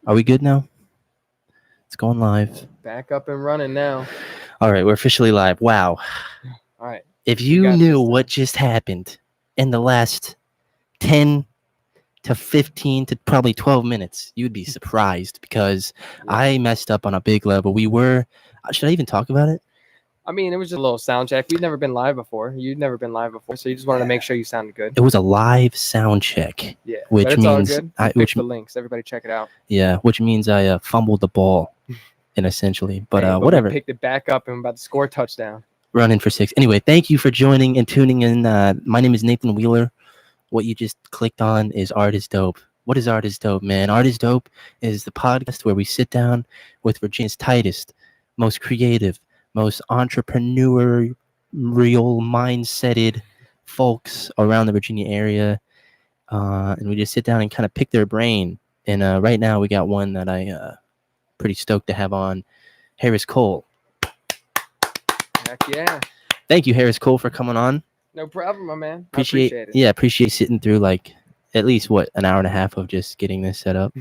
Are we good now? It's going live. Back up and running now. All right, we're officially live. Wow. All right. If We you got knew this time. what just happened in the last 10 to 15 to probably 12 minutes, you'd be surprised because Yeah. I messed up on a big level. Should I even talk about it? I mean, it was just a little sound check. We'd never been live before. You'd never been live before, so you just wanted to make sure you sounded good. It was a live sound check. Yeah, which but it's means all good. Fix the links. Everybody check it out. Yeah, which means I fumbled the ball, and essentially. But But whatever. we picked it back up and we're about to score a touchdown. Running for 6. Anyway, thank you for joining and tuning in. My name is Nathan Wheeler. What you just clicked on is Art is Dope. What is Art is Dope, man? Art is Dope is the podcast where we sit down with Virginia's tightest, most creative, most entrepreneurial mindseted folks around the Virginia area. And we just sit down and kind of pick their brain. And right now we got one that I pretty stoked to have on, Harris Cole. Heck yeah. Thank you, Harris Cole, for coming on. No problem, my man. Appreciate it. Yeah, appreciate sitting through like at least an hour and a half of just getting this set up.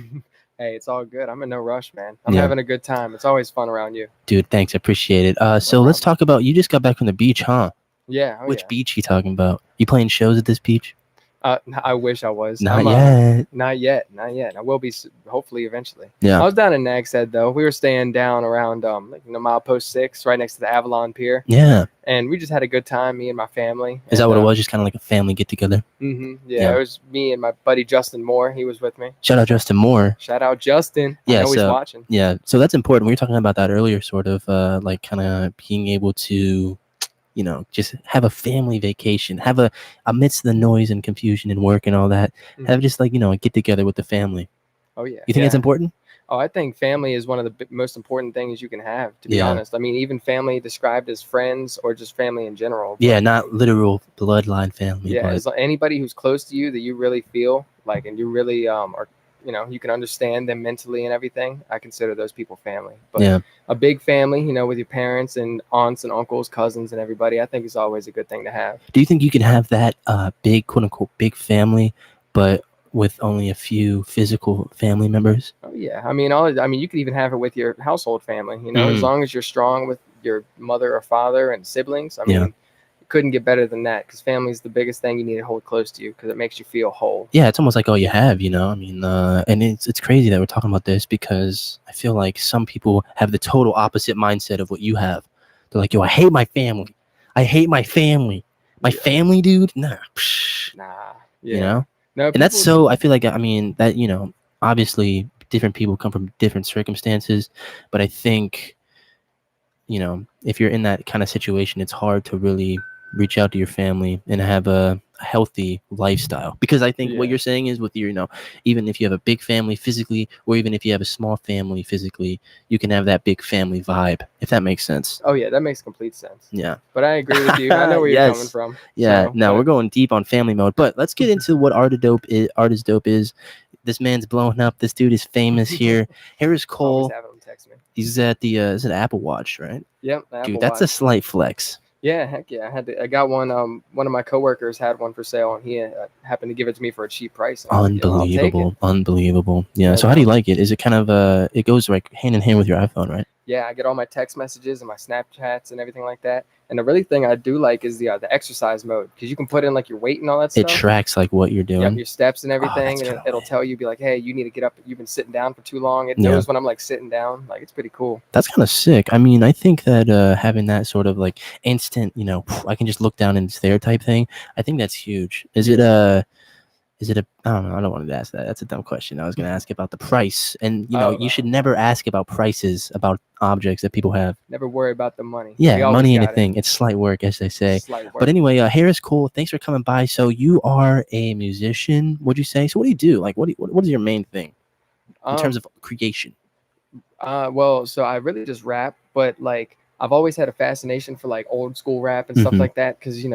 Hey, it's all good. I'm in no rush, man. I'm Yeah. having a good time. It's always fun around you. Dude, thanks. I appreciate it. So let's talk about, you just got back from the beach, huh? Yeah. Which beach you talking about? You playing shows at this beach? I wish I was. Not yet. Not yet. I will be hopefully eventually. Yeah. I was down in Nags Head though. We were staying down around milepost 6, right next to the Avalon Pier. Yeah. And we just had a good time, me and my family. Is that what it was? Just kind of like a family get together? Mm-hmm. Yeah, it was me and my buddy Justin Moore. He was with me. Shout out Justin Moore. Shout out Justin. Yeah, I know he's watching. Yeah, so that's important. We were talking about that earlier, sort of like kind of being able to, just have a family vacation, have amidst the noise and confusion and work and all that, have just like, a get together with the family. Oh, yeah. You think that's important? Oh, I think family is one of the most important things you can have, to be honest. I mean, even family described as friends or just family in general. Yeah, not literal bloodline family. Yeah, as anybody who's close to you that you really feel like, and you really are, you can understand them mentally and everything. I consider those people family. But a big family, with your parents and aunts and uncles, cousins, and everybody, I think is always a good thing to have. Do you think you can have that big, quote unquote, big family, but with only a few physical family members? Oh yeah, I mean, you could even have it with your household family. As long as you're strong with your mother or father and siblings. I mean, it couldn't get better than that, because family is the biggest thing you need to hold close to you, because it makes you feel whole. Yeah, it's almost like all you have. I mean, and it's crazy that we're talking about this, because I feel like some people have the total opposite mindset of what you have. They're like, yo, I hate my family. I hate my family. My family, dude. Nah. Yeah. No, and that's so, I feel like, I mean, that, obviously different people come from different circumstances, but I think, if you're in that kind of situation, it's hard to really reach out to your family and have a healthy lifestyle, because I think what you're saying is with your, even if you have a big family physically, or even if you have a small family physically, you can have that big family vibe, if that makes sense. Oh yeah, that makes complete sense. Yeah, but I agree with you. I know where you're coming from. Yeah, we're going deep on family mode, but let's get into what Art is Dope is. This man's blowing up. This dude is famous here. Harris Cole. Always having him text me. He's at the is it Apple Watch, right? Yep. Dude, that's a slight flex. Yeah, heck yeah. I got one. One of my coworkers had one for sale, and he happened to give it to me for a cheap price. Unbelievable. Yeah. So how do you like it? Is it kind of it goes like hand in hand with your iPhone, right? Yeah, I get all my text messages and my Snapchats and everything like that. And the really thing I do like is the exercise mode, because you can put in like your weight and all that stuff. It tracks like what you're doing. Yeah, your steps and everything, and it'll tell you, be like, hey, you need to get up. You've been sitting down for too long. It knows when I'm like sitting down. Like, it's pretty cool. That's kind of sick. I mean, I think that having that sort of like instant, I can just look down and it's there type thing, I think that's huge. Is it I don't know. I don't want to ask that. That's a dumb question. I was going to ask about the price. And, you should never ask about prices, about objects that people have. Never worry about the money. Yeah, money ain't a thing. It's slight work, as they say. But anyway, Harris Cole, thanks for coming by. So you are a musician, would you say? So what do you do? Like, what is your main thing in terms of creation? Well, so I really just rap, but like I've always had a fascination for like old school rap and stuff like that, because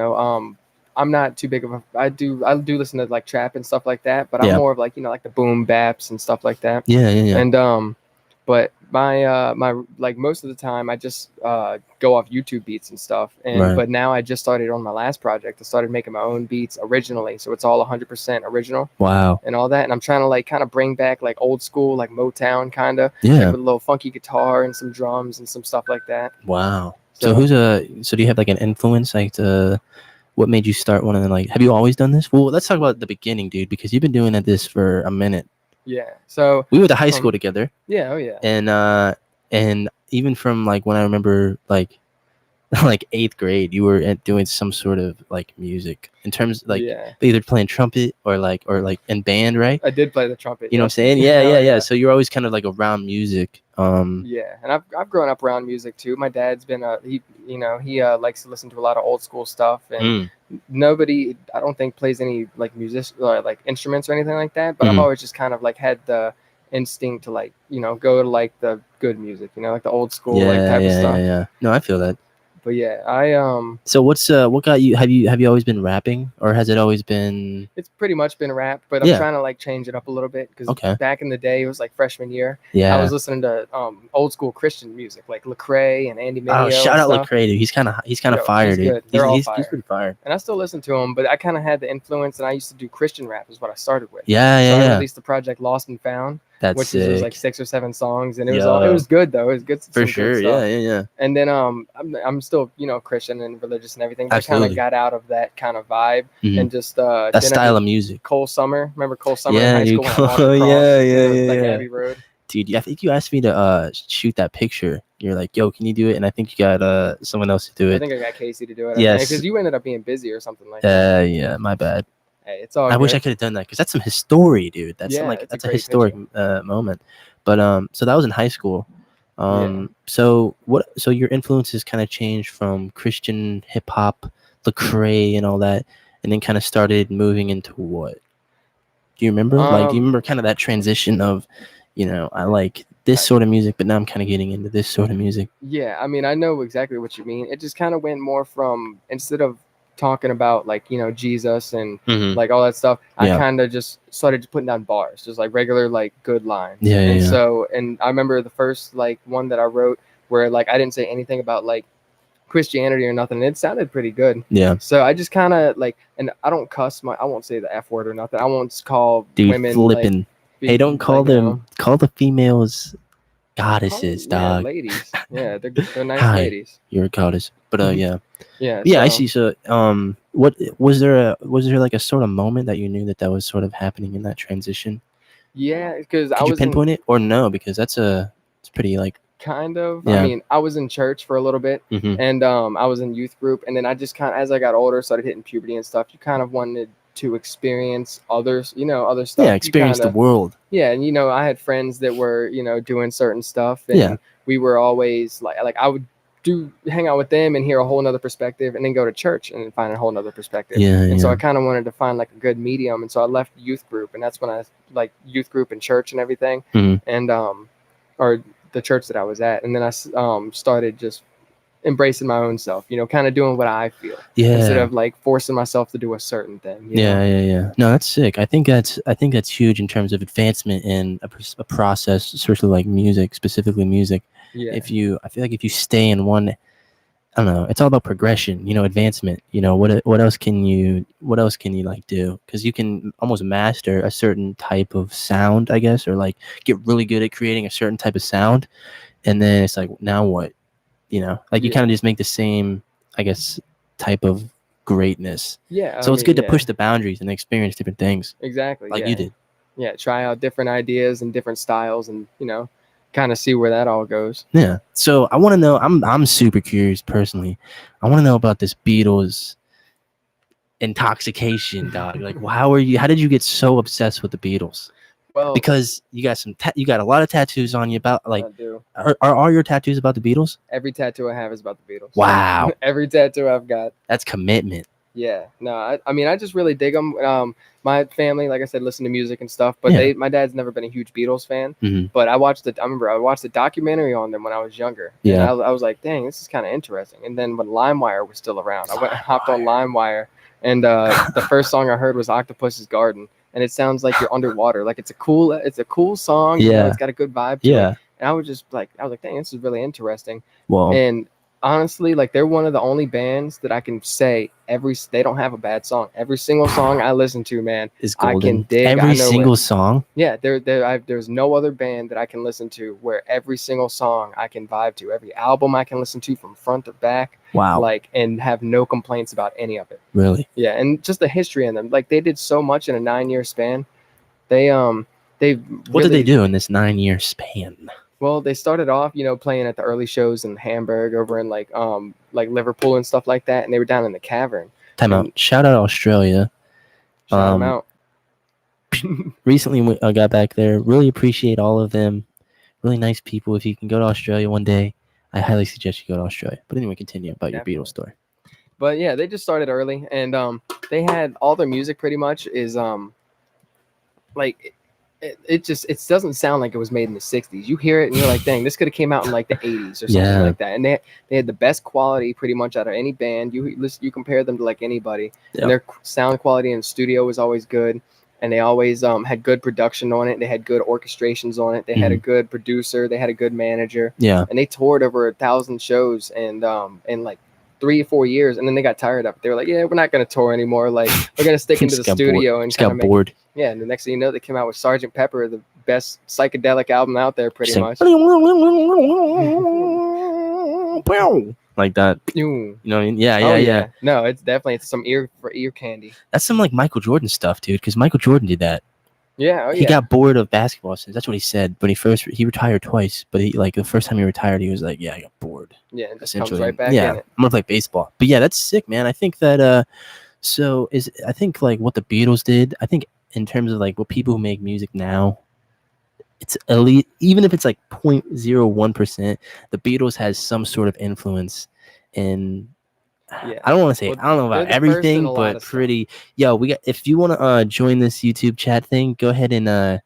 I'm not too big of a. I do listen to like trap and stuff like that, but I'm more of like like the boom baps and stuff like that. Yeah. And but my like most of the time I just go off YouTube beats and stuff, and Right. but now I just started on my last project. I started making my own beats originally, so it's all 100% original Wow. and all that. And I'm trying to like kind of bring back like old school like Motown kind of, Yeah. like with a little funky guitar and some drums and some stuff like that. Wow. So do you have like an influence, like what made you start one of them? Like, have you always done this? Well, let's talk about the beginning, dude, because you've been doing this for a minute. Yeah. So we went to high school together. Yeah. Oh yeah. And even from like when I remember like like 8th grade, you were doing some sort of like music in terms like either playing trumpet or like in band, right? I did play the trumpet. You know what I'm saying? Yeah. So you're always kind of like around music. Yeah, and I've grown up around music too. My dad's been he likes to listen to a lot of old school stuff, and nobody I don't think plays any like music or like instruments or anything like that. But I've always just kind of like had the instinct to like go to like the good music, like the old school like type of stuff. Yeah. No, I feel that. But yeah, I So what got you? Have you always been rapping, or has it always been? It's pretty much been rap, but I'm trying to like change it up a little bit because back in the day it was like freshman year. I was listening to old school Christian music like Lecrae and Andy Mineo. Oh, shout out Lecrae, dude. He's kind of fire, dude. Good. They're all fire. He's pretty fire. And I still listen to him, but I kind of had the influence, and I used to do Christian rap is what I started with. I released the project Lost and Found. Which was like 6 or 7 songs, and it was good though. It was good for sure. Yeah. And then I'm still Christian and religious and everything, but I kind of got out of that kind of vibe and just that style of music. Cole Summer, remember Cole Summer in high school? Yeah. Abbey Road. Dude, I think you asked me to shoot that picture. You're like, yo, can you do it? And I think you got someone else to do it. I think I got Casey to do it. Yes, because you ended up being busy or something like that. Yeah, my bad. Hey, it's all. I wish I could have done that because that's some history, dude. That's that's a historic moment. But so that was in high school. So your influences kind of changed from Christian hip hop, Lecrae, and all that, and then kind of started moving into what? Do you remember? Do you remember kind of that transition of, I like this sort of music, but now I'm kind of getting into this sort of music. Yeah, I mean, I know exactly what you mean. It just kind of went more from, instead of talking about like Jesus and like all that stuff, I kind of just started putting down bars, just like regular like good lines. So I remember the first like one that I wrote where like I didn't say anything about like Christianity or nothing. It sounded pretty good. So I just kind of like, and I don't cuss I won't say the F word or nothing. I won't call women flipping. Like, hey, don't call them call the females goddesses, dog. Ladies. Yeah, they're nice ladies. You're a goddess. But Yeah. I see. So what was there like a sort of moment that you knew that was sort of happening in that transition? Yeah, because Could you pinpoint it or no? Because it's pretty like kind of. I mean, I was in church for a little bit, and I was in youth group, and then I just kind of, as I got older, started hitting puberty and stuff. You kind of wanted to experience others, other stuff. Yeah, experience the world. Yeah, and I had friends that were, doing certain stuff, and we were always like I would hang out with them and hear a whole nother perspective, and then go to church and find a whole nother perspective. So I kind of wanted to find like a good medium, and so I left youth group, and that's when I like youth group and church and everything, and or the church that I was at, and then I started just embracing my own self, kind of doing what I feel, instead of like forcing myself to do a certain thing. Yeah. No, that's sick. I think that's huge in terms of advancement in a process, especially like music, specifically music. I feel like if you stay in one, I don't know, it's all about progression, advancement. What else can you like do? Because you can almost master a certain type of sound, I guess, or like get really good at creating a certain type of sound, and then it's like, now what? You kind of just make the same, I guess, type of greatness. So it's good to push the boundaries and experience different things. Exactly. Like you did. Yeah. Try out different ideas and different styles, and kind of see where that all goes. Yeah. So I want to know. I'm super curious personally. I want to know about this Beatles intoxication, dog. Like, how did you get so obsessed with the Beatles? Well, because you got you got a lot of tattoos on you about like. I do. Are all your tattoos about the Beatles? Every tattoo I have is about the Beatles. Wow. Every tattoo I've got. That's commitment. Yeah. No, I mean, I just really dig them. My family, like I said, listen to music and stuff, but my dad's never been a huge Beatles fan. But I watched the documentary on them when I was younger. Yeah. And I was like, dang, this is kind of interesting. And then when LimeWire was still around, I hopped on LimeWire, and the first song I heard was Octopus's Garden. And it sounds like you're underwater. Like it's a cool song. Yeah. It's got a good vibe to it. And I was like, dang, this is really interesting. Well, And honestly, like they're one of the only bands that I can say they don't have a bad song. Every single song I listen to, man, is I can golden. dig. Every I know single it. song. Yeah, there's no other band that I can listen to where every single song I can vibe to. Every album I can listen to from front to back. Wow. Like, and have no complaints about any of it. Really? Yeah, and just the history in them. Like they did so much in a 9-year span. They What did they do in this 9-year span? Well, they started off, playing at the early shows in Hamburg, over in like Liverpool and stuff like that, and they were down in the Cavern. Time out. Shout out Australia. Shout them out. Recently, I got back there. Really appreciate all of them. Really nice people. If you can go to Australia one day, I highly suggest you go to Australia. But anyway, continue about your Beatles story. But yeah, they just started early, and they had all their music pretty much is like it doesn't sound like it was made in the 60s. You hear it and you're like, dang, this could have came out in like the 80s or something like that. And they had the best quality pretty much out of any band. You compare them to like anybody. Yep. And their sound quality in the studio was always good, and they always had good production on it. They had good orchestrations on it. They had a good producer. They had a good manager. Yeah. And they toured over 1,000 shows and in like 3 or 4 years, and then they got tired of it. They were like, yeah, we're not going to tour anymore. Like, we're going to stick into the studio and kind of got bored. Yeah, and the next thing you know, they came out with Sgt. Pepper, the best psychedelic album out there, pretty much. Like that. You know what I mean? Yeah. No, it's some ear candy. That's some like Michael Jordan stuff, dude, because Michael Jordan did that. Yeah, he got bored of basketball since. That's what he said. But he retired twice. But the first time he retired, he was like, "Yeah, I got bored." Yeah, and just comes right back in it. I'm gonna play baseball. But yeah, that's sick, man. I think that I think like what the Beatles did. I think in terms of like what people who make music now, it's elite. Even if it's like 0.01%, the Beatles has some sort of influence in. Yeah. I don't want to say I don't know about everything, but pretty. Yo, if you want to join this YouTube chat thing, go ahead and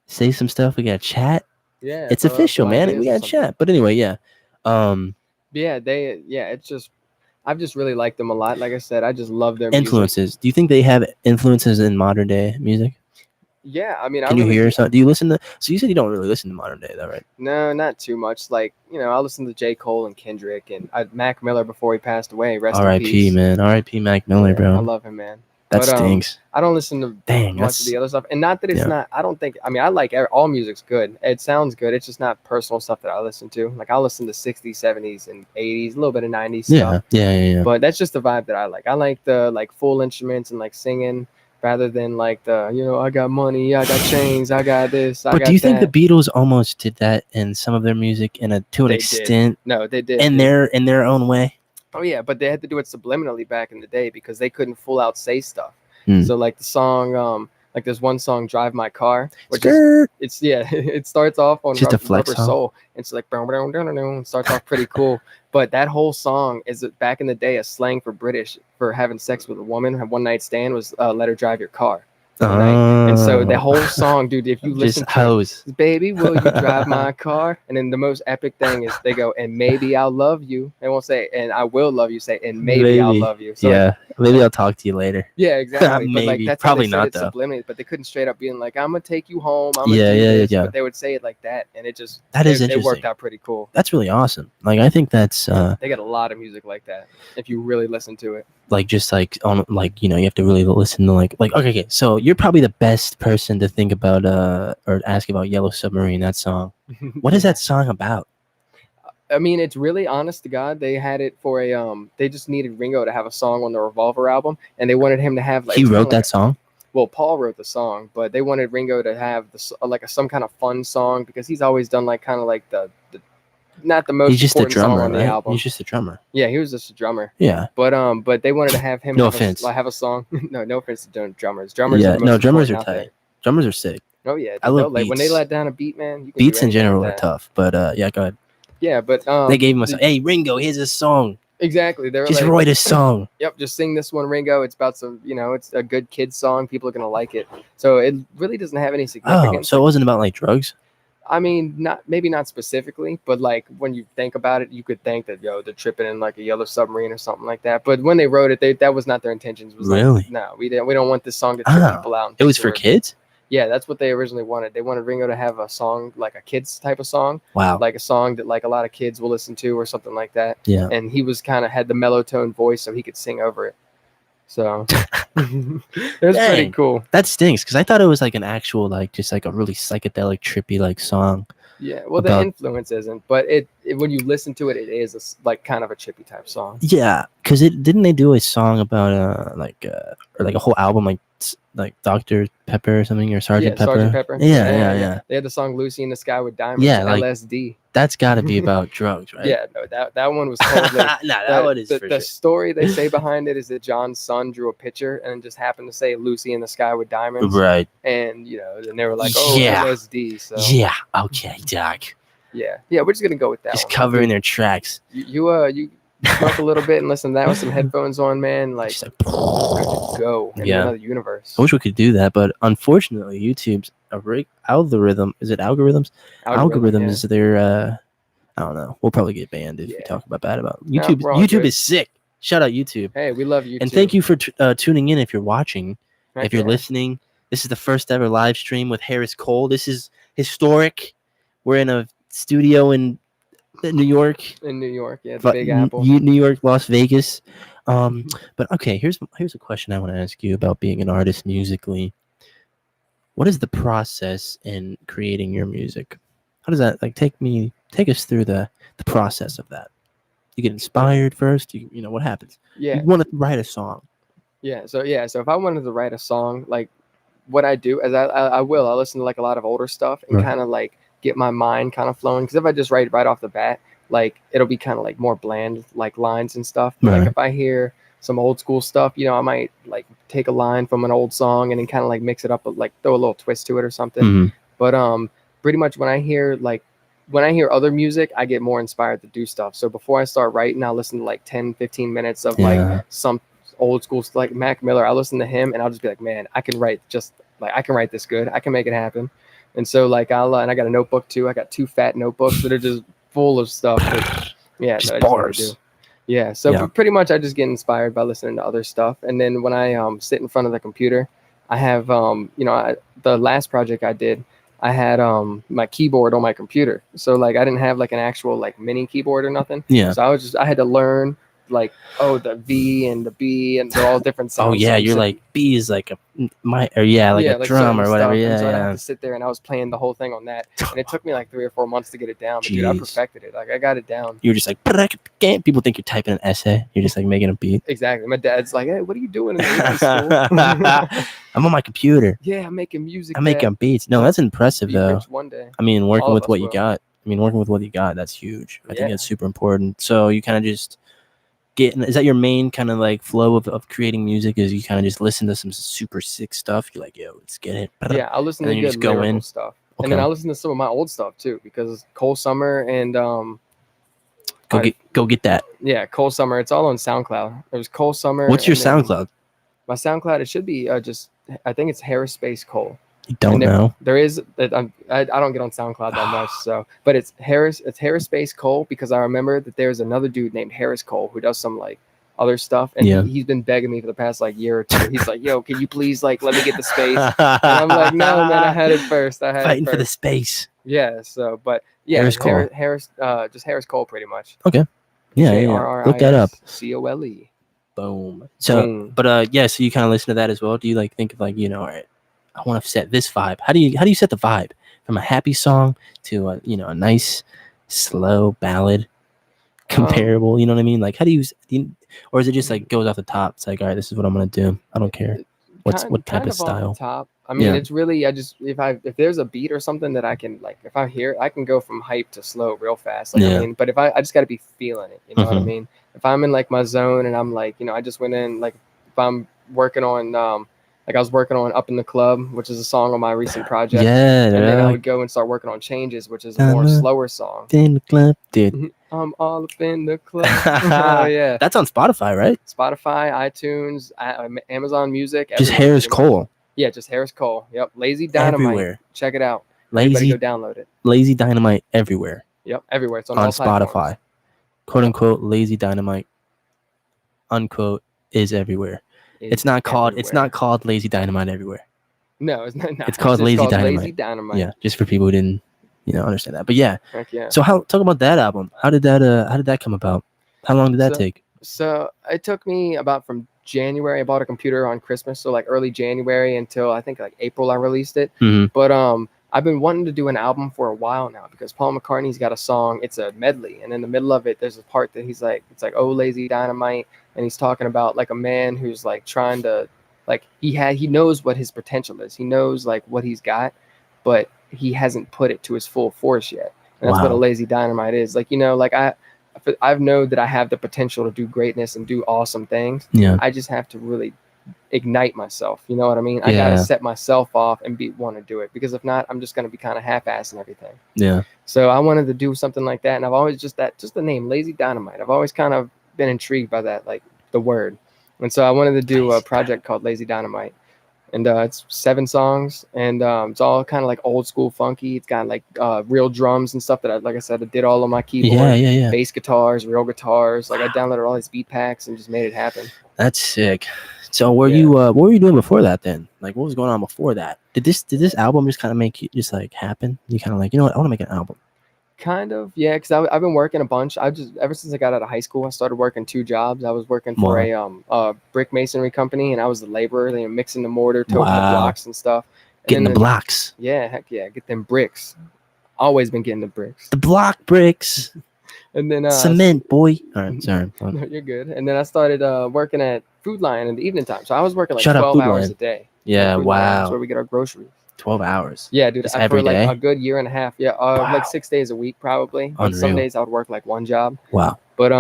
say some stuff. We got chat. Yeah, it's official, man. We got chat. But anyway, yeah. It's just I've just really liked them a lot. Like I said, I just love their influences. Music. Do you think they have influences in modern day music? Yeah, I mean, can you hear something? Do you listen to? So you said you don't really listen to modern day, though, right? No, not too much. Like I listen to J. Cole and Kendrick and Mac Miller before he passed away. Rest in peace. R.I.P. man. R.I.P. Mac Miller, bro. I love him, man. That stinks. I don't listen to much of the other stuff, and not that it's not. I don't think. I mean, I like all music's good. It sounds good. It's just not personal stuff that I listen to. Like I listen to 60s, 70s, and 80s, a little bit of 90s stuff. Yeah. But that's just the vibe that I like. I like the full instruments and like singing, rather than like the I got money, I got chains, I got this. But do you think the Beatles almost did that in some of their music to an extent? No, they did. In their own way. Oh yeah, but they had to do it subliminally back in the day because they couldn't full out say stuff. So like the song, like there's one song, "Drive My Car," which it starts off on just Rubber Soul. It's like starts off pretty cool, but that whole song is back in the day a slang for British for having sex with a woman. Have one night stand was let her drive your car. And so the whole song, dude, if you listen to it, baby, will you drive my car? And then the most epic thing is they go, and maybe I'll love you. They won't say, and I will love you. Say, and maybe I'll love you. So maybe I'll talk to you later. Yeah, exactly. Maybe. But like that's probably how they not though. Subliminally, but they couldn't straight up being like, I'm gonna take you home. I'm gonna do this. But they would say it like that, and it interesting. It worked out pretty cool. That's really awesome. Like I think that's they got a lot of music like that if you really listen to it. Like just like on like you have to really listen to like okay. So you're probably the best person to think about or ask about Yellow Submarine, that song. What is that song about? I mean, it's really honest to God. They had it for they just needed Ringo to have a song on the Revolver album, and they wanted him to have he wrote that song. Well, Paul wrote the song, but they wanted Ringo to have some kind of fun song because he's always done like kind of like the not the most. He's just a drummer on the album. He's just a drummer. Yeah, he was just a drummer. Yeah. But they wanted to have him. No offense. Have a song. No offense to drummers. Drummers. Yeah. Drummers are tight. Drummers are sick. Oh yeah. I love beats. When they let down a beat, man. You can beats in general are tough, but yeah, go ahead. Yeah, but they gave him a song. Hey Ringo, here's a song. Exactly. They're just write a song. Yep, just sing this one, Ringo. It's about some, it's a good kid song. People are gonna like it. So it really doesn't have any significance. Oh, so it wasn't about like drugs? I mean, maybe not specifically, but like when you think about it, you could think that they're tripping in like a Yellow Submarine or something like that. But when they wrote it, that was not their intentions. Was really? Like, no, we don't want this song to trip people out. It was for kids? Yeah, that's what they originally wanted. They wanted Ringo to have a song, like a kids type of song. Wow. Like a song that like a lot of kids will listen to or something like that. Yeah. And he was kind of had the mellow tone voice so he could sing over it. So it was pretty cool. That stinks because I thought it was like an actual like just like a really psychedelic trippy like song. Yeah, well, the influence isn't, but it when you listen to it, it is like kind of a trippy type song. Yeah, because didn't they do a song about or like a whole album like Dr. Pepper or something or Sergeant Pepper? Sergeant Pepper. Yeah. They had the song "Lucy in the Sky with Diamonds." Yeah, like LSD. That's got to be about drugs, right? Yeah, no, that one was totally. that one is for the sure. story they say behind it is that John's son drew a picture and just happened to say "Lucy in the Sky with Diamonds," right? And and they were like, "Oh, LSD." So yeah, okay, Doc. Yeah, we're just gonna go with that. Just covering their tracks. You smoke a little bit and listen to that with some headphones on, man. Like, go in another universe. I wish we could do that, but unfortunately, YouTube's algorithm. Is it algorithms? Algorithms. They're I don't know. We'll probably get banned if we talk about bad about YouTube. No, YouTube is sick. Shout out YouTube. Hey, we love YouTube. And thank you for tuning in. If you're watching, if you're listening, this is the first ever live stream with Harris Cole. This is historic. We're in a studio in New York. In New York, yeah, the Big Apple. New York, Las Vegas. But okay, here's a question I want to ask you about being an artist musically. What is the process in creating your music? How does that take us through the process of that? You get inspired first. You know what happens. Yeah. You want to write a song. Yeah. So if I wanted to write a song, like what I do is I listen to like a lot of older stuff and kind of like get my mind kind of flowing. Because if I just write right off the bat, like it'll be kind of like more bland, like lines and stuff. Right. Like if I hear some old school stuff, I might like take a line from an old song and then kind of like mix it up, like throw a little twist to it or something. Mm-hmm. But pretty much when I hear other music, I get more inspired to do stuff. So before I start writing, I'll listen to like 10, 15 minutes of like some old school stuff, like Mac Miller. I'll listen to him and I'll just be like, man, I can write this good. I can make it happen. And so like and I got a notebook too. I got 2 fat notebooks that are just full of stuff. Just bars. Yeah. So pretty much I just get inspired by listening to other stuff. And then when I sit in front of the computer, I have the last project I did, I had my keyboard on my computer. So like I didn't have like an actual like mini keyboard or nothing. Yeah. So I had to learn like the V and the B and they're all different sounds. Oh yeah, you're like B is like a drum or whatever. Yeah, so I had to sit there and I was playing the whole thing on that, and it took me like 3 or 4 months to get it down. But dude, I perfected it. Like I got it down. You're just like people think you're typing an essay. You're just like making a beat. Exactly. My dad's like, hey, what are you doing in school? I'm on my computer. Yeah, I'm making music. I'm making beats. No, that's impressive though. One day. I mean, working with what you got. That's huge. I think that's super important. So you kind of just is that your main kind of like flow of creating music? Is you kind of just listen to some super sick stuff? You're like, yo, let's get it. Yeah, I'll listen to good lyrical stuff, and then I'll listen to some of my old stuff too, because Cole Summer and go get that. Yeah, Cole Summer. It's all on SoundCloud. It was Cole Summer. What's your SoundCloud? My SoundCloud, it should be I think it's Harris Space Cole. You don't know? There is. I don't get on SoundCloud that much, but it's Harris Space Cole, because I remember that there's another dude named Harris Cole who does some like other stuff, and he's been begging me for the past like year or two. He's like, "Yo, can you please like let me get the space?" And I'm like, "No, man, I had it first. Fighting for the space." Yeah. So, but yeah, Harris Cole. Just Harris Cole, pretty much. Okay. Yeah. Look that up. COLE. Boom. So, but so you kind of listen to that as well. Do you like think of like all right, I want to set this vibe. How do you set the vibe from a happy song to a nice slow ballad comparable? You know what I mean? Like how do you or is it just like goes off the top? It's like, all right, this is what I'm gonna do. I don't care what type of style. Off the top. I mean, it's really if there's a beat or something that I can like, if I hear it, I can go from hype to slow real fast. Like, I mean, but if I just got to be feeling it. You know what I mean? If I'm in like my zone and I'm like, I just went in, like if I'm working on like I was working on Up in the Club, which is a song on my recent project. Yeah. And then I would go and start working on Changes, which is a more slower song. In the club, dude. I'm all up in the club. Oh, yeah. That's on Spotify, right? Spotify, iTunes, Amazon Music. Just Harris Cole. Yeah, just Harris Cole. Yep. Lazy Dynamite. Everywhere. Check it out. Everybody go download it. Lazy Dynamite everywhere. Yep, everywhere. It's on all Spotify. Platforms. Quote unquote, Lazy Dynamite, unquote, is everywhere. It's not called Lazy Dynamite everywhere. No, it's not. It's called Lazy Dynamite. Lazy Dynamite. Yeah, just for people who didn't, understand that. But yeah. Heck yeah. So talk about that album. How did that come about? How long did that take? So it took me about from January. I bought a computer on Christmas, so like early January until I think like April I released it. Mm-hmm. But I've been wanting to do an album for a while now because Paul McCartney's got a song. It's a medley, and in the middle of it, there's a part that he's like, it's like, "Oh, Lazy Dynamite," and he's talking about like a man who's like trying to, like he knows what his potential is. He knows like what he's got, but he hasn't put it to his full force yet. And that's what a Lazy Dynamite is. Like, like I've known that I have the potential to do greatness and do awesome things. Yeah. I just have to really ignite myself. You know what I mean? I gotta set myself off and want to do it, because if not, I'm just gonna be kind of half-assing everything. Yeah. So I wanted to do something like that, and I've always just the name Lazy Dynamite. I've always kind of been intrigued by that, like the word, and so I wanted to do a project called Lazy Dynamite. And it's 7 songs, and it's all kind of like old school funky. It's got like real drums and stuff that like I said, I did all on my keyboard. Yeah. Bass guitars, real guitars. Like I downloaded all these beat packs and just made it happen. That's sick. So you what were you doing before that then? Like what was going on before that? Did this album just kind of make you just like happen? You kind of like, you know what, I want to make an album. Kind of, yeah, because I've been working a bunch. Ever since I got out of high school, I started working 2 jobs. I was working for a brick masonry company, and I was the laborer, mixing the mortar, toting the blocks and stuff. Getting the blocks. Yeah, heck yeah, get them bricks. Always been getting the bricks. The block bricks. And then cement, boy. All right, sorry. No, you're good. And then I started working at Food Lion in the evening time. So I was working like 12 hours a day. Yeah, wow. That's where we get our groceries. 12 hours. Yeah, dude. Every day? Like a good year and a half. Yeah, like 6 days a week probably. Some days I would work like 1 job. Wow. But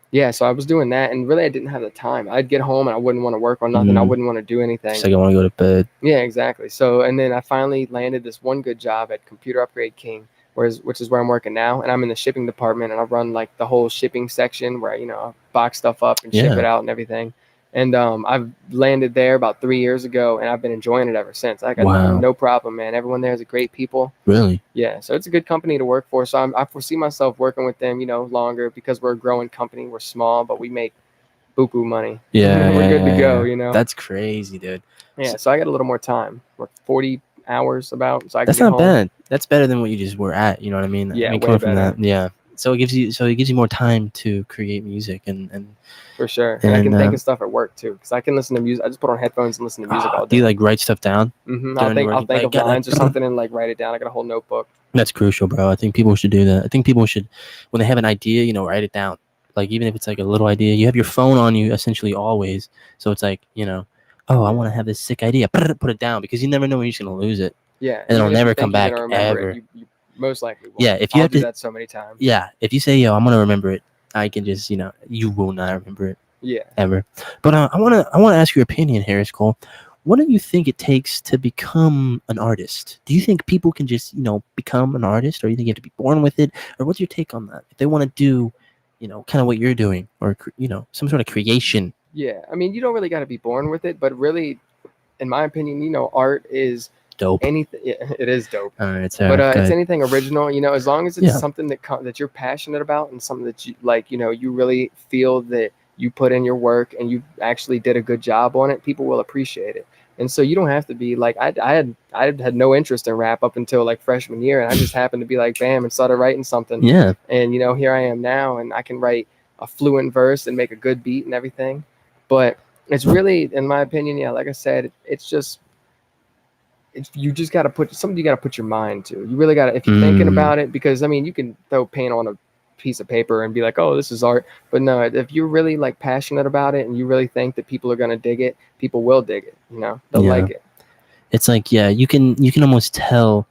yeah, so I was doing that, and really I didn't have the time. I'd get home and I wouldn't want to work on nothing. I wouldn't want to do anything. Just like I want to go to bed. Yeah, exactly. So and then I finally landed this one good job at Computer Upgrade King, which is where I'm working now, and I'm in the shipping department, and I run like the whole shipping section where I box stuff up and ship it out and everything. And I've landed there about 3 years ago, and I've been enjoying it ever since. I got no problem, man. Everyone there is a great people. Really? Yeah. So it's a good company to work for. So I foresee myself working with them, longer, because we're a growing company. We're small, but we make buku money. Yeah. We're good to go. That's crazy, dude. Yeah. So I got a little more time. Work 40 hours about. So that's not bad. That's better than what you just were at. You know what I mean? Yeah. I mean, coming from that. Yeah. So it gives you more time to create music and for sure. And I can think of stuff at work too, because I can listen to music. I just put on headphones and listen to music all day. Do you like write stuff down? Mm-hmm. I'll think of lines or something and like write it down. I got a whole notebook. That's crucial, bro. I think people should do that. I think people should, when they have an idea, write it down. Like even if it's like a little idea, you have your phone on you essentially always. So it's like, oh, I want to have this sick idea. Put it down, because you never know when you're just gonna lose it. Yeah. And it'll never come back ever. You most likely won't. Yeah, if you have to do that so many times. Yeah, if you say, "Yo, I'm gonna remember it," I can just, you will not remember it. Yeah. Ever. But I wanna ask your opinion, Harris Cole. What do you think it takes to become an artist? Do you think people can just, become an artist, or you think you have to be born with it, or what's your take on that? If they want to do, kind of what you're doing, or some sort of creation. Yeah, I mean, you don't really got to be born with it, but really, in my opinion, art is dope. Anything, it is dope. All right, but it's anything original, as long as it's something that you're passionate about, and something that you like, you really feel that you put in your work and you actually did a good job on it, people will appreciate it. And so you don't have to be like, I had no interest in rap up until like freshman year, and I just happened to be like, bam, and started writing something. Yeah. And here I am now, and I can write a fluent verse and make a good beat and everything. But it's really, in my opinion, like I said, it's just, you just got to put something, you got to put your mind to. You really got to, if you're thinking about it, because I mean, you can throw paint on a piece of paper and be like, oh, this is art. But no, if you're really like passionate about it and you really think that people are going to dig it, people will dig it. They'll like it. It's like, you can almost tell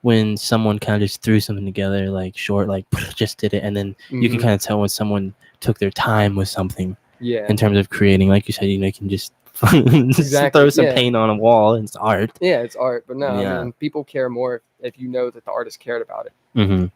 when someone kind of just threw something together, like short, like just did it. And then you can kind of tell when someone took their time with something. Yeah. In terms of creating, like you said, you can just exactly. throw some paint on a wall and it's art. Yeah, it's art. But no, I mean, people care more if you know that the artist cared about it. Mm-hmm.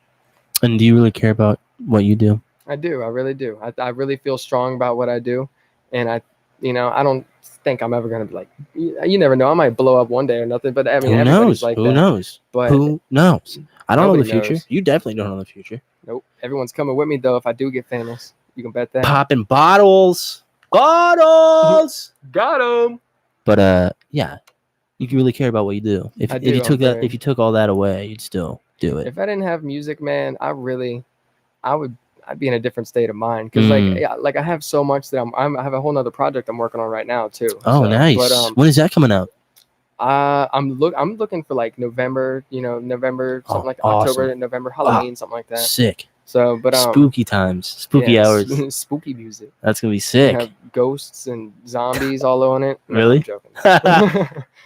And do you really care about what you do? I do. I really do. I really feel strong about what I do. And I don't think I'm ever going to be like, you never know. I might blow up one day or nothing. But I mean, who knows? Like who that. knows? But who knows? I don't know the future. Knows. You definitely don't know the future. Nope. Everyone's coming with me, though, if I do get famous. You can bet that. Popping bottles. Bottles. Got 'em. But yeah, You really care about what you do. I If you do. took that, if you took all that away, you'd still do it. If I didn't have music, man, I'd be in a different state of mind because like I have so much that I have a whole nother project I'm working on right now too. Oh, So, nice. But when is that coming out? I'm looking for like November, November, something like awesome. October, November, Halloween, something like that. Sick. So, but spooky times, spooky hours. spooky music. That's gonna be sick. Have ghosts and zombies all on it. No, Really? I'm joking.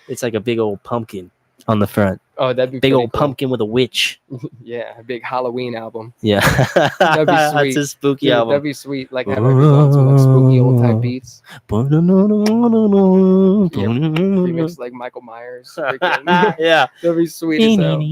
It's like a big old pumpkin on the front. Oh, that'd be big pretty old cool. pumpkin with a witch. Yeah, a big Halloween album. Yeah, that'd be sweet. That's a spooky Dude, album. That'd be sweet. Like have everyone some like spooky old type beats. Yeah, remix like Michael Myers. Yeah, that'd be sweet as hell.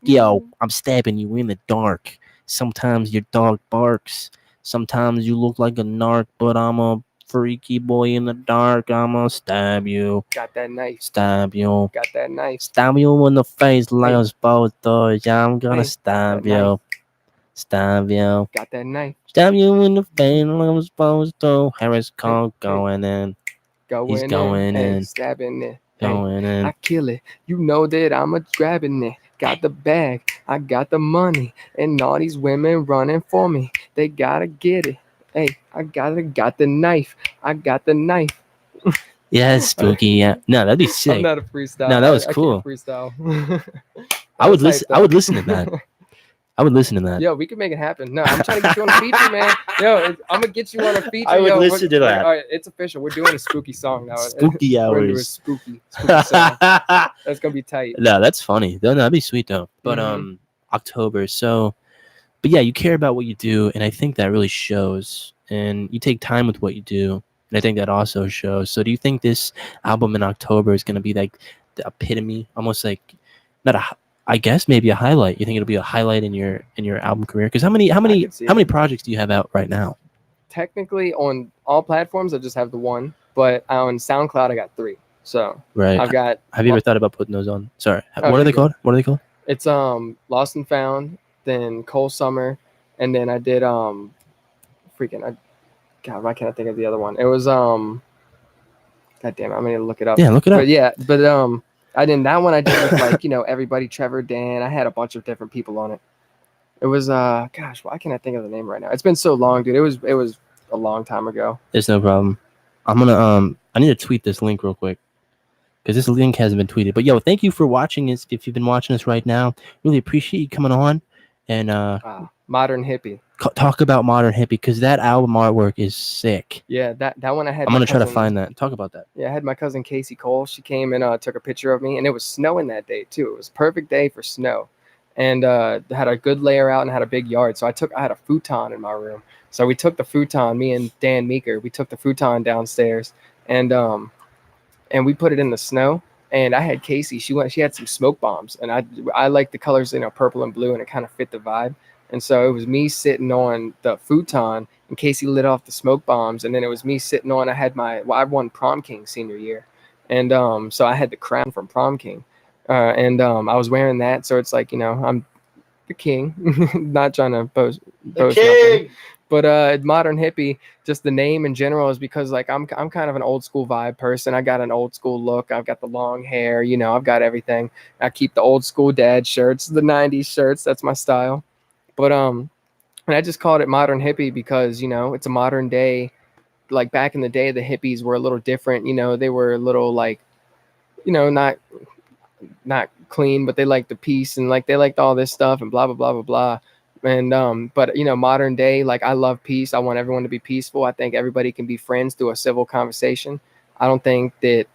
Yo, I'm stabbing you in the dark. Sometimes your dog barks. Sometimes you look like a narc, but I'm a freaky boy in the dark. I'ma stab you. Got that knife. Stab you. Got that knife. Stab you in the face like I'm supposed to. Yeah, I'm gonna stab you. Knife. Stab you. Got that knife. Stab you in the face like I'm supposed to. Harris Cole going in. He's going in. Stabbing it. Going in. I kill it. You know that I'm a grabbing it. Got the bag. I got the money. And all these women running for me. They gotta get it. Hey, I got the knife. I got the knife. Yeah, it's spooky. Yeah. No, that'd be sick. I'm not a freestyle. No, that was cool. I can't freestyle. I would listen to that. I would listen to that. Yo, we can make it happen. No, I'm trying to get you on a feature, man. Yo, I'm gonna get you on a feature. I would listen to that. All right, it's official. We're doing a spooky song now. Spooky hours. We're gonna do a spooky song. That's gonna be tight. No, that's funny. No, that'd be sweet though. But October. So, but yeah, you care about what you do, and I think that really shows. And you take time with what you do, and I think that also shows. So, do you think this album in October is gonna be like the epitome, almost like I guess maybe a highlight? You think it'll be a highlight in your album career? Because how many projects do you have out right now? Technically, on all platforms, I just have the one, but on SoundCloud, I got 3. So right, I've got. Have you ever thought about putting those on? Sorry, what are they called? What are they called? It's Lost and Found, then Cold Summer, and then I did God, why can't I think of the other one? It was God damn it, I'm gonna look it up. Yeah, look it up. But I didn't. That one I did with like everybody, Trevor, Dan. I had a bunch of different people on it. It was gosh, why can't I think of the name right now? It's been so long, dude. It was a long time ago. There's no problem. I'm gonna I need to tweet this link real quick because this link hasn't been tweeted. But yo, thank you for watching this. If you've been watching us right now, really appreciate you coming on and Modern Hippie. Talk about Modern Hippie because that album artwork is sick. Yeah, that one I had. I'm gonna try to find that. Talk about that. Yeah, I had my cousin Casey Cole. She came and took a picture of me, and it was snowing that day too. It was a perfect day for snow, and had a good layer out and had a big yard. So I had a futon in my room. So we took the futon, me and Dan Meeker. We took the futon downstairs, and we put it in the snow. And I had Casey. She had some smoke bombs, and I like the colors, purple and blue, and it kind of fit the vibe. And so it was me sitting on the futon, and Casey lit off the smoke bombs, and then it was me sitting on. I won prom king senior year, and so I had the crown from prom king, and I was wearing that. So it's like I'm the king, not trying to boast nothing. But Modern Hippie, just the name in general is because like I'm kind of an old school vibe person. I got an old school look. I've got the long hair, I've got everything. I keep the old school dad shirts, the 90s shirts. That's my style. But and I just called it Modern Hippie because it's a modern day. Like back in the day, the hippies were a little different. They were a little like, not clean, but they liked the peace and like they liked all this stuff and blah blah blah blah blah. And but modern day, like I love peace. I want everyone to be peaceful. I think everybody can be friends through a civil conversation. I don't think that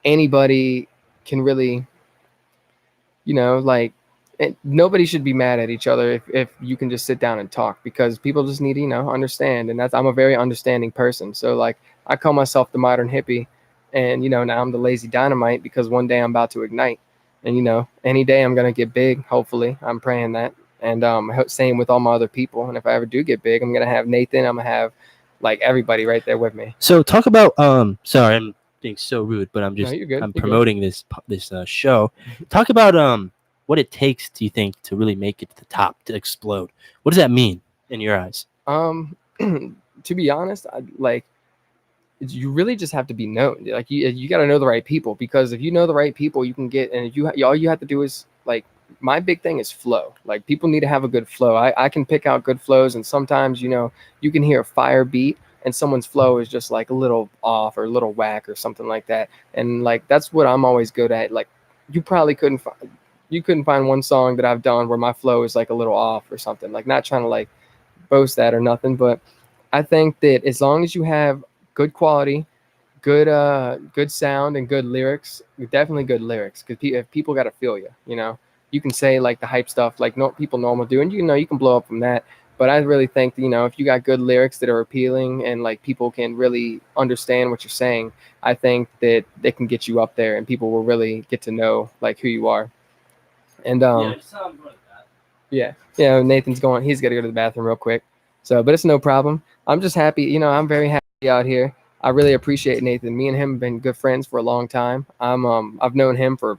anybody can really, nobody should be mad at each other if you can just sit down and talk, because people just need to understand. And I'm a very understanding person. So like I call myself the Modern Hippie, and now I'm the lazy dynamite because one day I'm about to ignite, and any day I'm gonna get big. Hopefully, I'm praying that. And same with all my other people. And if I ever do get big, I'm gonna have Nathan. I'm gonna have like everybody right there with me. So talk about sorry, I'm being so rude, but I'm just you're promoting this show. Talk about what it takes, do you think, to really make it to the top, to explode? What does that mean in your eyes? To be honest, you really just have to be known. Like you got to know the right people, because if you know the right people, you can get, and if you all you have to do is like, my big thing is flow. Like people need to have a good flow. I can pick out good flows, and sometimes, you can hear a fire beat and someone's flow is just like a little off or a little whack or something like that. And like that's what I'm always good at. Like you probably couldn't find one song that I've done where my flow is like a little off or something. Like, not trying to like boast that or nothing, but I think that as long as you have good quality, good sound and good lyrics, definitely good lyrics, because if people got to feel you, you can say like the hype stuff like no people normal do, and you can blow up from that. But I really think that, if you got good lyrics that are appealing and like people can really understand what you're saying, I think that they can get you up there and people will really get to know like who you are. And yeah, Nathan's going. He's got to go to the bathroom real quick. So, but it's no problem. I'm just happy. I'm very happy out here. I really appreciate Nathan. Me and him have been good friends for a long time. I've known him for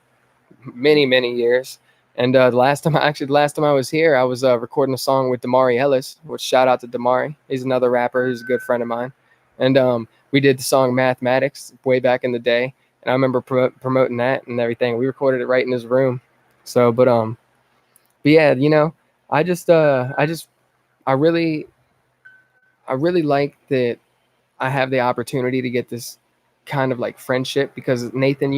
many, many years. And the last time I was here, I was recording a song with Damari Ellis, which shout out to Damari. He's another rapper who's a good friend of mine. And we did the song Mathematics way back in the day. And I remember promoting that and everything. We recorded it right in his room. So, but yeah, I really like that I have the opportunity to get this kind of like friendship, because Nathan,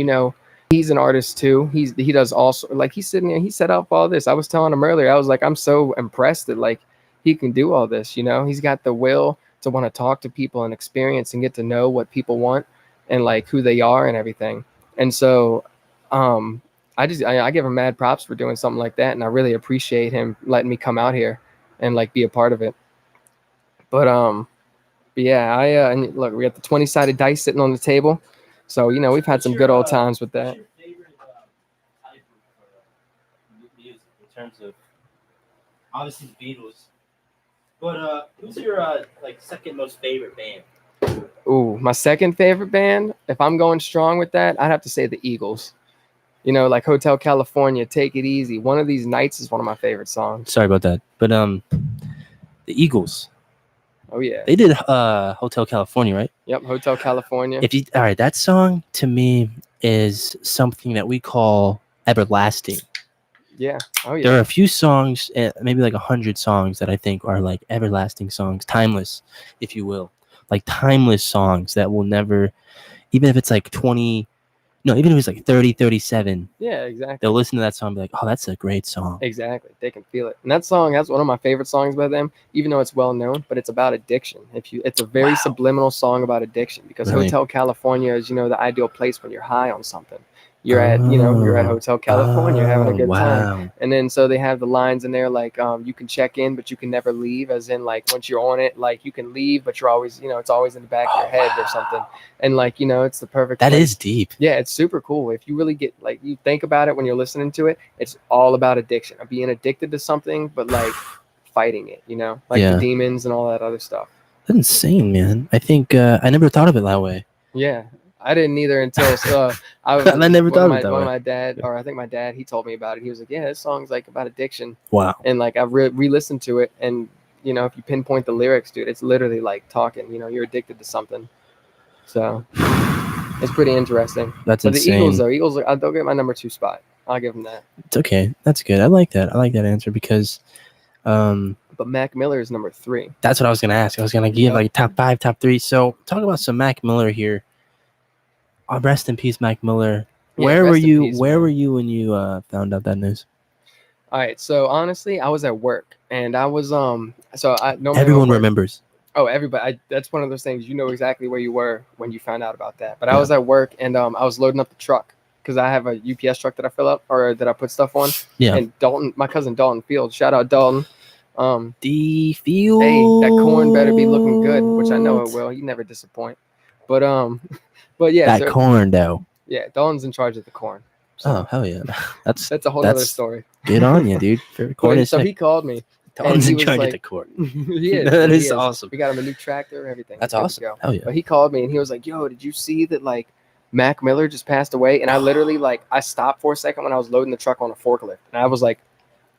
he's an artist too. He does also, like, he's sitting there, he set up all this. I was telling him earlier, I was like, I'm so impressed that like he can do all this. He's got the will to want to talk to people and experience and get to know what people want and like who they are and everything. And so, I give him mad props for doing something like that, and I really appreciate him letting me come out here and like be a part of it. But yeah, and look, we got the 20-sided dice sitting on the table, so we've had some good old times with that. What's your favorite type of music in terms of obviously the Beatles, but who's your like second most favorite band? Ooh, my second favorite band. If I'm going strong with that, I'd have to say the Eagles. Like Hotel California, Take It Easy. One of These Nights is one of my favorite songs. Sorry about that, but the Eagles. Oh yeah, they did Hotel California, right? Yep, Hotel California. All right, that song to me is something that we call everlasting. Yeah. Oh yeah. There are a few songs, maybe like 100 songs that I think are like everlasting songs, timeless, if you will, like timeless songs that will never, even if it's like 20. No, even if it's like 30, 37. Yeah, exactly. They'll listen to that song and be like, oh, that's a great song. Exactly. They can feel it. And that song, that's one of my favorite songs by them, even though it's well known, but it's about addiction. It's a very subliminal song about addiction, because really? Hotel California is, the ideal place when you're high on something. You're at Hotel California, having a good time. And then so they have the lines in there like, you can check in, but you can never leave, as in like once you're on it, like you can leave, but you're always, it's always in the back of your head or something. And like, it's the perfect That place. is deep. Yeah, it's super cool. If you really get like, you think about it when you're listening to it, it's all about addiction, being addicted to something, but like fighting it, like the demons and all that other stuff. That's insane, man. I think I never thought of it that way. Yeah. I didn't either until I never thought of it that way. One of my dad, or I think my dad, he told me about it. He was like, "Yeah, this song's like about addiction." Wow. And like I re-listened to it, and if you pinpoint the lyrics, dude, it's literally like talking. You're addicted to something. So it's pretty interesting. That's insane. The Eagles, they'll get my number 2 spot. I'll give them that. It's okay. That's good. I like that. I like that answer because. But Mac Miller is number 3. That's what I was gonna ask. I was gonna give like top 5, top 3. So talk about some Mac Miller here. Rest in peace, Mac Miller. Yeah, where were you when you found out that news? All right, so honestly, I was at work, and I was everyone remembers. Oh, everybody! That's one of those things. You know exactly where you were when you found out about that. But I was at work, and I was loading up the truck because I have a UPS truck that I fill up or that I put stuff on. Yeah. And Dalton, my cousin Dalton Field, shout out Dalton. D Field. Hey, that corn better be looking good, which I know it will. He never disappoint. But yeah, that corn though. Yeah, Dalton's in charge of the corn. So. Oh hell yeah, that's a whole other story. Good on you, dude. Corn so he called me. Dalton's in charge of the corn. Yeah, that is awesome. We got him a new tractor, everything. That's awesome. Hell yeah. But he called me and he was like, "Yo, did you see that like Mac Miller just passed away?" And I literally I stopped for a second when I was loading the truck on a forklift, and I was like,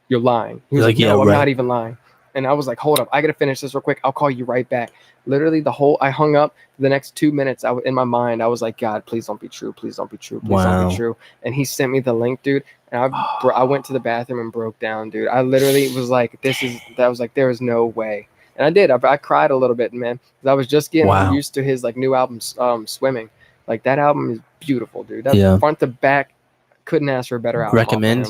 "You're lying." He was like, "No, I'm not even lying." And I was like, hold up, I gotta finish this real quick. I'll call you right back. Literally I hung up. The next 2 minutes, in my mind, I was like, God, please don't be true. Please don't be true. Please don't be true. And he sent me the link, dude. And I went to the bathroom and broke down, dude. I literally was like, there is no way. And I did. I cried a little bit, man. Because I was just getting used to his like new album, Swimming. Like that album is beautiful, dude. That front to back, couldn't ask for a better album.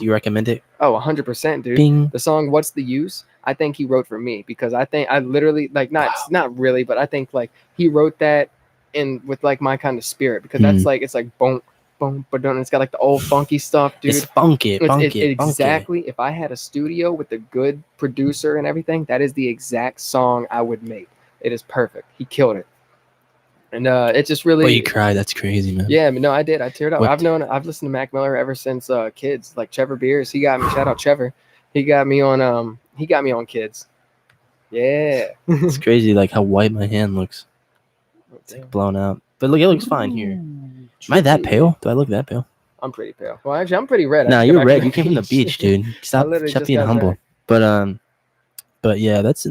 You recommend it? Oh, 100%, dude. Bing. The song "What's the Use," I think he wrote for me because I think I literally like not really, but I think like he wrote that with like my kind of spirit because that's like it's like boom, boom, but it's got like the old funky stuff, dude. It's funky, exactly. If I had a studio with a good producer and everything, that is the exact song I would make. It is perfect. He killed it. And it just really. Oh, you cried? That's crazy, man. Yeah, no, I did. I teared up. I've listened to Mac Miller ever since Kids. Like Trevor Beers, he got me. Shout out Trevor. He got me on. He got me on Kids. Yeah. It's crazy, like how white my hand looks. It's like blown out. But look, it looks fine here. Am I that pale? Do I look that pale? I'm pretty pale. Well, actually, I'm pretty red. Nah, you're red. You came from the beach, dude. Stop being humble. Back. But yeah, that's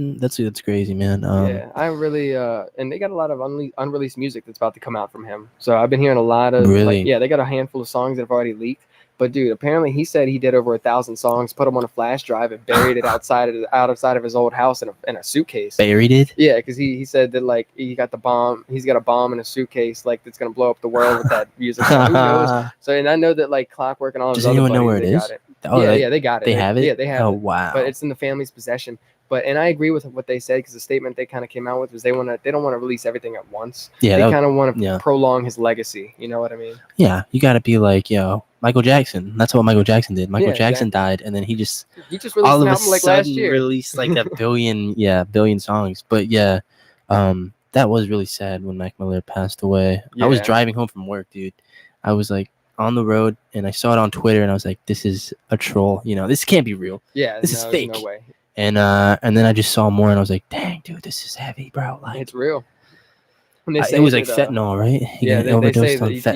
crazy, man. Yeah, I really and they got a lot of unreleased music that's about to come out from him. So I've been hearing a lot of really. They got a handful of songs that have already leaked. But dude, apparently he said he did over 1,000 songs, put them on a flash drive, and buried it outside of his old house in a suitcase. Buried it? Yeah, because he said that like he got the bomb. He's got a bomb in a suitcase, like that's gonna blow up the world with that music. So who knows? So and I know that like Clockwork and all. Does anyone know where it is? Oh, yeah, they got it. They have it. Yeah, they have it. Oh wow! But it's in the family's possession. And I agree with what they said because the statement they kind of came out with was they don't want to release everything at once. Yeah, they kind of want to prolong his legacy. You know what I mean? Yeah, you got to be like, Michael Jackson. That's what Michael Jackson did. Michael Jackson died, and then he just released all of a sudden like last year. Released like a billion songs. But that was really sad when Mac Miller passed away. Yeah. I was driving home from work, dude. I was like on the road, and I saw it on Twitter, and I was like, this is a troll. This can't be real. Yeah, this is fake. No way. And then I just saw more, and I was like, "Dang, dude, this is heavy, bro! Like, it's real." It was like fentanyl, right? They say that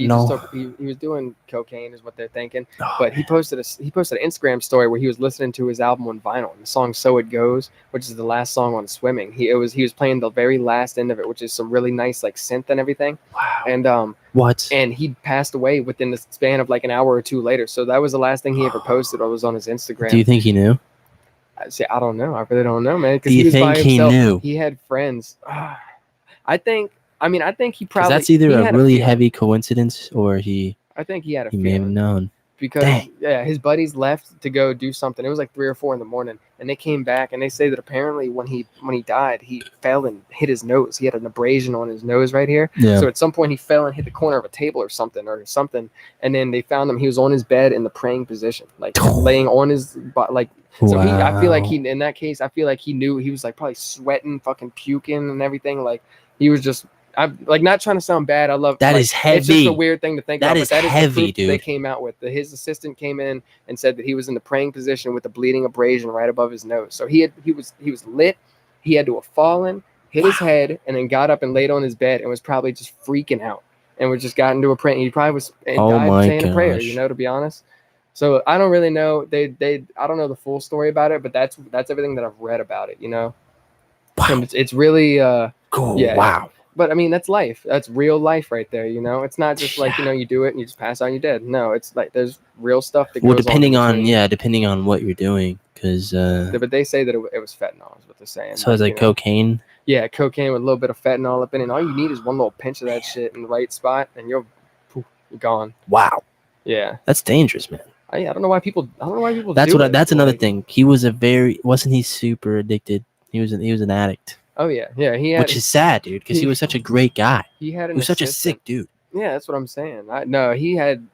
he was doing cocaine, is what they're thinking. Oh, but he posted an Instagram story where he was listening to his album on vinyl, and the song "So It Goes," which is the last song on Swimming. He was playing the very last end of it, which is some really nice like synth and everything. Wow. And what? And he passed away within the span of like an hour or two later. So that was the last thing he ever posted, or was on his Instagram. Do you think he knew? I don't know. I really don't know, man. Do you think he knew? He had friends. I think he probably. That's either a really heavy coincidence, or he. I think he had a. He may have known. Because his buddies left to go do something. It was like 3 or 4 in the morning, and they came back, and they say that apparently when he died, he fell and hit his nose. He had an abrasion on his nose right here. Yeah. So at some point he fell and hit the corner of a table or something, and then they found him. He was on his bed in the praying position, like laying on his like. So I feel like in that case, I feel like he knew. He was like probably sweating, fucking puking and everything. Like he was just. I'm like not trying to sound bad. I love that. Is heavy. It's just a weird thing to think about. That is heavy, dude. They came out with his assistant came in and said that he was in the praying position with a bleeding abrasion right above his nose. So he was lit. He had to have fallen, hit his head, and then got up and laid on his bed and was probably just freaking out and was just got into a prayer. He probably was died saying a prayer. To be honest. So I don't really know. I don't know the full story about it, but that's everything that I've read about it. Wow. And it's really cool. Yeah. Wow. But I mean, that's life. That's real life right there. It's not just like, you do it and you just pass out and you're dead. No, it's like there's real stuff that goes on. Depending on what you're doing. Because but they say that it was fentanyl is what they're saying. So it's like cocaine? Yeah, cocaine with a little bit of fentanyl up in it. And all you need is one little pinch of that shit in the right spot and you're gone. Wow. Yeah. That's dangerous, man. I don't know why people That's another thing. He was wasn't he super addicted? He was an addict. Oh yeah. Which is sad, dude, because he was such a great guy. He was such a sick dude. Yeah, that's what I'm saying. He had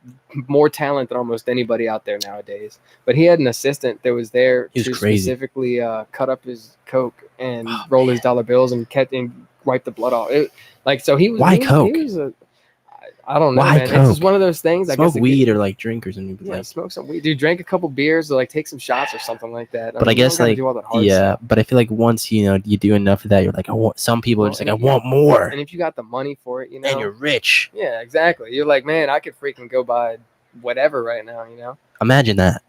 more talent than almost anybody out there nowadays. But he had an assistant that was there to specifically cut up his coke and roll his dollar bills and wipe the blood off. Why coke? He was I don't know, man. Coke? It's just one of those things. Smoke weed or like drink or something. Yeah, smoke some weed. Dude, drink a couple beers or like take some shots or something like that. But I guess like but I feel like once you do enough of that, you're like, some people are just like, I want more. And if you got the money for it, and you're rich. Yeah, exactly. You're like, man, I could freaking go buy whatever right now. Imagine that.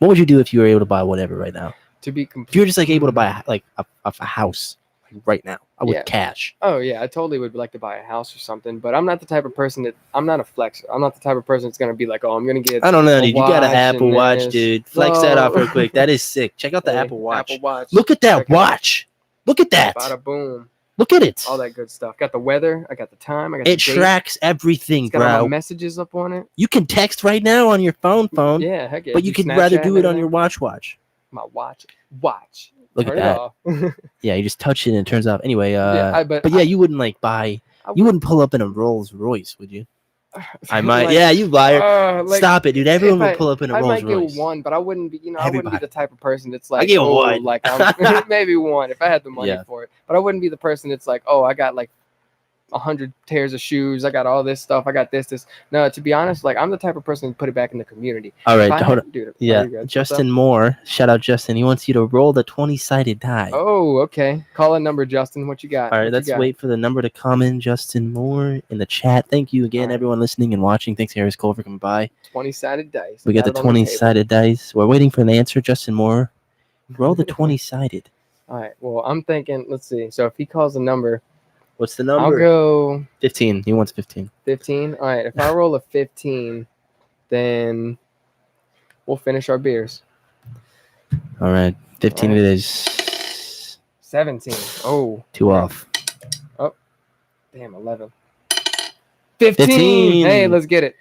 What would you do if you were able to buy whatever right now? To be If you were just like able to buy a house right now, with cash. Oh yeah, I totally would like to buy a house or something, but I'm not the type of person that I'm not a flexer. I'm not the type of person that's gonna be like, oh, I'm gonna get. I don't know, dude. You got an Apple Watch, dude. Flex that off real quick. That is sick. Check out the Apple Watch. Apple Watch. Look at that watch. Look at that. Bada boom. Look at it. All that good stuff. Got the weather. I got the time. I got. It tracks everything, it's got all my messages up on it. You can text right now on your phone. Yeah, heck yeah. But you could rather do it on your watch. My watch. Look Turn at that. Yeah, you just touch it and it turns off. Anyway, but yeah, you wouldn't like buy. You wouldn't pull up in a Rolls Royce, would you? I might. Like, yeah, you liar. Stop it, dude. Everyone would pull up in a Rolls Royce. I might get one, but I wouldn't be. I wouldn't be the type of person that's like, I get one. Like I'm maybe one if I had the money for it. But I wouldn't be the person that's like, oh, I got like 100 pairs of shoes. I got all this stuff. I got this. No, to be honest, like I'm the type of person to put it back in the community. All right, hold on. Dude, yeah, Justin Moore. Shout out Justin. He wants you to roll the 20-sided die. Oh, okay. Call a number, Justin. What you got? All right, let's wait for the number to come in. Justin Moore in the chat. Thank you again, everyone listening and watching. Thanks, Harris Cole, for coming by. 20-sided dice. We got the 20-sided dice. We're waiting for an answer. Justin Moore, roll the 20-sided. All right. Well, I'm thinking. Let's see. So if he calls a number. What's the number? I'll go 15. He wants 15. 15? All right. If I roll a 15, then we'll finish our beers. All right. 15 it is. 17. Oh. 2 off. Oh. Damn, 11. 15. Hey, let's get it.